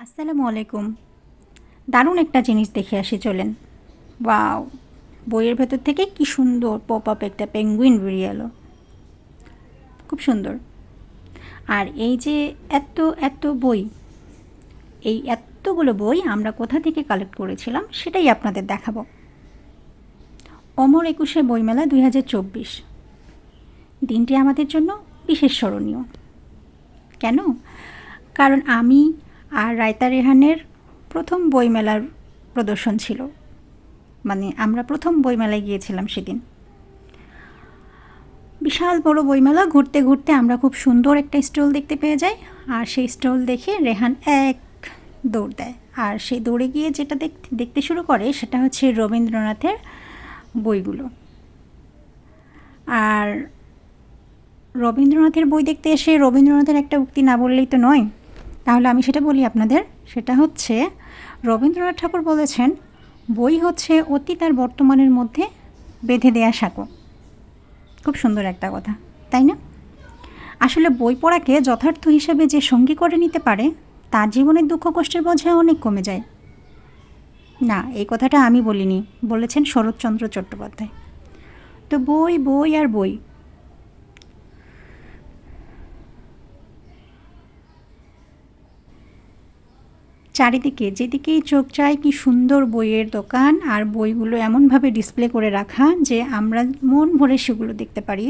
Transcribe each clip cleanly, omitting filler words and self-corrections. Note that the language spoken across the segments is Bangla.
আসসালামু আলাইকুম। দারুণ একটা জিনিস দেখে আসি চলেন। ওয়াও! বইয়ের ভেতর থেকে কি সুন্দর পপ আপ একটা পেঙ্গুইন বেরিয়ে এলো। খুব সুন্দর। আর এই যে এত এত বই, এই এতগুলো বই আমরা কোথা থেকে কালেক্ট করেছিলাম সেটাই আপনাদের দেখাবো। অমর একুশে বইমেলা ২০২৪ দিনটি আমাদের জন্য বিশেষ স্মরণীয়। কেন? কারণ আমি আর রায়তা রেহানের প্রথম বইমেলার প্রদর্শন ছিল। মানে আমরা প্রথম বইমেলায় গিয়েছিলাম সেদিন। বিশাল বড় বইমেলা, ঘুরতে ঘুরতে আমরা খুব সুন্দর একটা স্টল দেখতে পেয়ে যাই। আর সেই স্টল দেখে রেহান এক দৌড় দেয়। আর সেই দৌড়ে গিয়ে যেটা দেখতে শুরু করে সেটা হচ্ছে রবীন্দ্রনাথের বইগুলো। আর রবীন্দ্রনাথের বই দেখতে এসে রবীন্দ্রনাথের একটা উক্তি না বললেই তো নয়। তাহলে আমি সেটা বলি আপনাদের। সেটা হচ্ছে রবীন্দ্রনাথ ঠাকুর বলেছেন, বই হচ্ছে অতীত আর বর্তমানের মধ্যে বেঁধে দেয়া সাঁকো। খুব সুন্দর একটা কথা, তাই না? আসলে বই পড়াকে যথার্থ হিসাবে যে সঙ্গী করে নিতে পারে, তার জীবনের দুঃখ কষ্টের বোঝা অনেক কমে যায়। না, এই কথাটা আমি বলিনি, বলেছেন শরৎচন্দ্র চট্টোপাধ্যায়। তো বই বই আর বই। চারিদিকে যেদিকেই চোখ যায় কি সুন্দর বইয়ের দোকান, আর বইগুলো এমনভাবে ডিসপ্লে করে রাখা যে আমরা মন ভরে সেগুলো দেখতে পারি।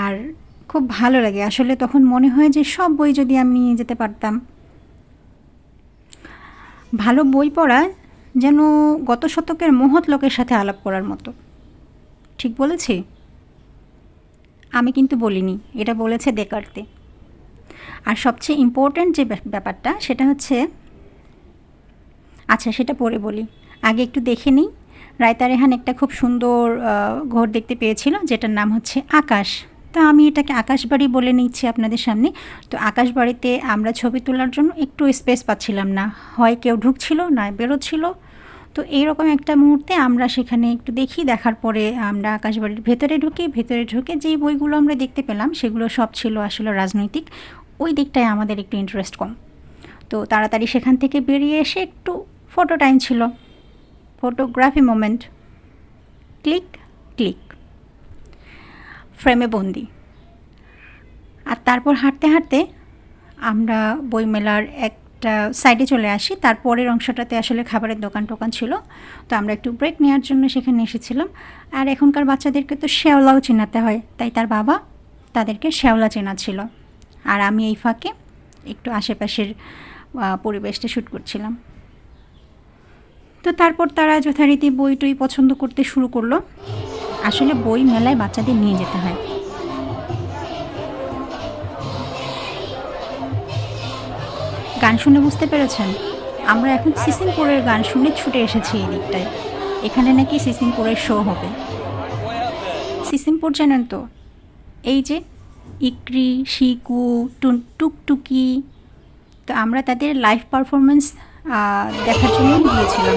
আর খুব ভালো লাগে আসলে, তখন মনে হয় যে সব বই যদি আমি নিয়ে যেতে পারতাম। ভালো বই পড়া যেন গত শতকের মহৎ লোকের সাথে আলাপ করার মতো। ঠিক বলেছি? আমি কিন্তু বলিনি, এটা বলেছে দেকার্তে। আর সবচেয়ে ইম্পর্ট্যান্ট যে ব্যাপারটা সেটা হচ্ছে, আচ্ছা সেটা পরে বলি, আগে একটু দেখে নিই। রায়তা রেহান একটা খুব সুন্দর ঘর দেখতে পেয়েছিল যেটার নাম হচ্ছে আকাশ। তা আমি এটাকে আকাশবাড়ি বলে নিচ্ছি আপনাদের সামনে। তো আকাশবাড়িতে আমরা ছবি তোলার জন্য একটু স্পেস পাচ্ছিলাম না, হয় কেউ ঢুকছিল না বেরোচ্ছিল। তো এইরকম একটা মুহূর্তে আমরা সেখানে একটু দেখি, দেখার পরে আমরা আকাশবাড়ির ভেতরে ঢুকে যেই বইগুলো আমরা দেখতে পেলাম সেগুলো সব ছিল আসলে রাজনৈতিক। ওই দিকটায় আমাদের একটু ইন্টারেস্ট কম। তো তাড়াতাড়ি সেখান থেকে বেরিয়ে এসে একটু ফটো টাইম ছিল, ফটোগ্রাফি মোমেন্ট, ক্লিক ক্লিক, ফ্রেমে বন্দি। আর তারপর হাঁটতে হাঁটতে আমরা বইমেলার একটা সাইডে চলে আসি। তারপরের অংশটাতে আসলে খাবারের দোকান টোকান ছিল। তো আমরা একটু ব্রেক নেওয়ার জন্য সেখানে এসেছিলাম। আর এখনকার বাচ্চাদেরকে তো শ্যাওলাও চেনাতে হয়, তাই তার বাবা তাদেরকে শ্যাওলা চেনাচ্ছিল। আর আমি এই ফাঁকে একটু আশেপাশের পরিবেশটা শ্যুট করছিলাম। তো তারপর তারা যথারীতি বই টই পছন্দ করতে শুরু করলো। আসলে বই মেলায় বাচ্চাদের নিয়ে যেতে হয়। গান শুনে বুঝতে পেরেছেন? আমরা এখন সিসিমপুরের গান শুনে ছুটে এসেছি এই দিকটায়। এখানে নাকি সিসিমপুরের শো হবে। সিসিমপুর জানেন তো? এই যে ইকরি, শিকু, টুকটুকি। তো আমরা তাদের লাইভ পারফরমেন্স দেখার জন্য গিয়েছিলাম।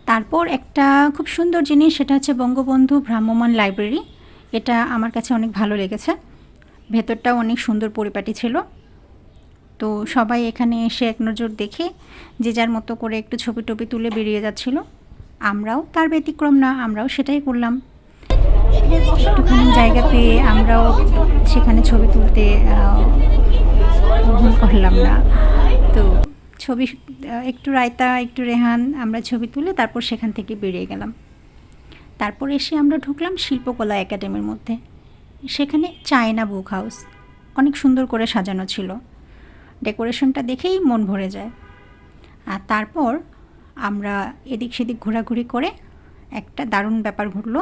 তারপর একটা খুব সুন্দর জিনিস, সেটা হচ্ছে বঙ্গবন্ধু ভ্রাম্যমাণ লাইব্রেরি। এটা আমার কাছে অনেক ভালো লেগেছে। ভেতরটাও অনেক সুন্দর পরিপাটি ছিল। তো সবাই এখানে এসে এক নজর দেখে যে যার মতো করে একটু ছবি টবি তুলে বেরিয়ে যাচ্ছিল। আমরাও তার ব্যতিক্রম না, আমরাও সেটাই করলাম। একটুখানি জায়গা পেয়ে আমরাও সেখানে ছবি তুলতে ভুল করলাম না। তো ছবি একটু রায়তা একটু রেহান আমরা ছবি তুলে তারপর সেখান থেকে বেরিয়ে গেলাম। তারপর এসে আমরা ঢুকলাম শিল্পকলা একাডেমির মধ্যে। সেখানে চায়না বুক হাউস অনেক সুন্দর করে সাজানো ছিল। ডেকোরেশনটা দেখেই মন ভরে যায়। আর তারপর আমরা এদিক সেদিক ঘোরাঘুরি করে একটা দারুণ ব্যাপার ঘটলো।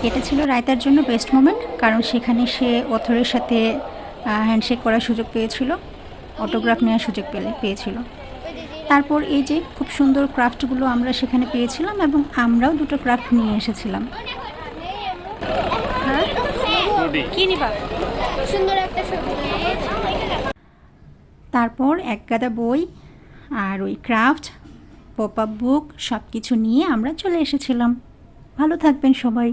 এটা ছিল রায়তার জন্য বেস্ট মোমেন্ট, কারণ সেখানে সে অথরের সাথে হ্যান্ডশেক করার সুযোগ পেয়েছিল, অটোগ্রাফ নেওয়ার সুযোগ পেয়েছিল। তারপর এই যে খুব সুন্দর ক্রাফটগুলো আমরা সেখানে পেয়েছিলাম এবং আমরাও দুটো ক্রাফট নিয়ে এসেছিলাম। তারপর এক গাদা বই আর ওই ক্রাফট পপ আপ বুক সব কিছু নিয়ে আমরা চলে এসেছিলাম। ভালো থাকবেন সবাই।